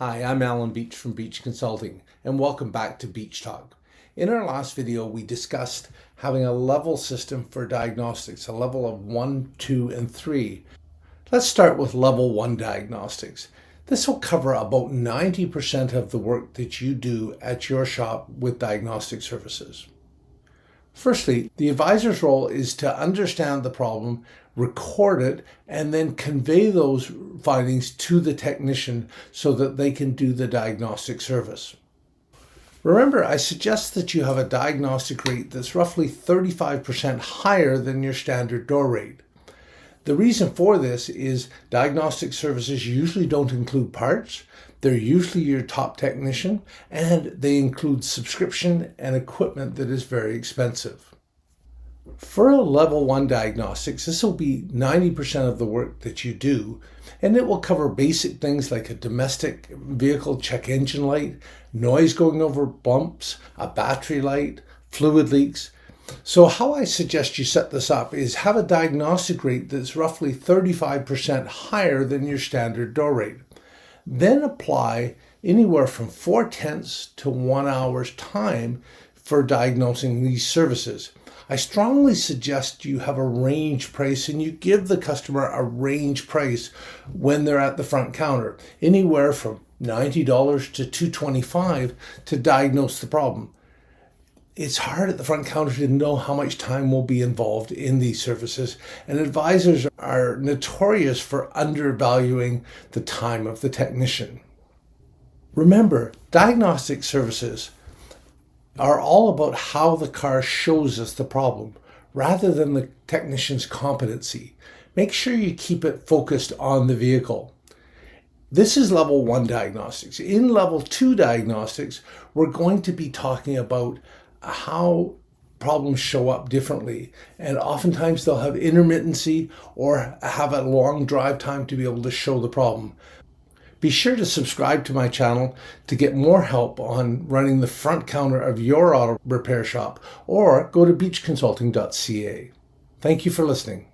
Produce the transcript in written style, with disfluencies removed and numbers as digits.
Hi, I'm Alan Beech from Beech Consulting, and welcome back to Beech Talk. In our last video, we discussed having a level system for diagnostics, a level of 1, 2, and 3. Let's start with level 1 diagnostics. This will cover about 90% of the work that you do at your shop with diagnostic services. Firstly, the advisor's role is to understand the problem, record it, and then convey those findings to the technician so that they can do the diagnostic service. Remember, I suggest that you have a diagnostic rate that's roughly 35% higher than your standard door rate. The reason for this is diagnostic services usually don't include parts. They're usually your top technician, and they include subscription and equipment that is very expensive. For a level 1 diagnostics, this will be 90% of the work that you do, and it will cover basic things like a domestic vehicle check engine light, noise going over bumps, a battery light, fluid leaks. So how I suggest you set this up is have a diagnostic rate that's roughly 35% higher than your standard door rate. Then apply anywhere from 4/10 to 1 hour's time for diagnosing these services. I strongly suggest you have a range price and you give the customer a range price when they're at the front counter, anywhere from $90 to $225 to diagnose the problem. It's hard at the front counter to know how much time will be involved in these services, and advisors are notorious for undervaluing the time of the technician. Remember, diagnostic services are all about how the car shows us the problem rather than the technician's competency. Make sure you keep it focused on the vehicle. This is level 1 diagnostics. In level 2 diagnostics, we're going to be talking about how problems show up differently, and oftentimes they'll have intermittency or have a long drive time to be able to show the problem. Be sure to subscribe to my channel to get more help on running the front counter of your auto repair shop, or go to beechconsulting.ca. Thank you for listening.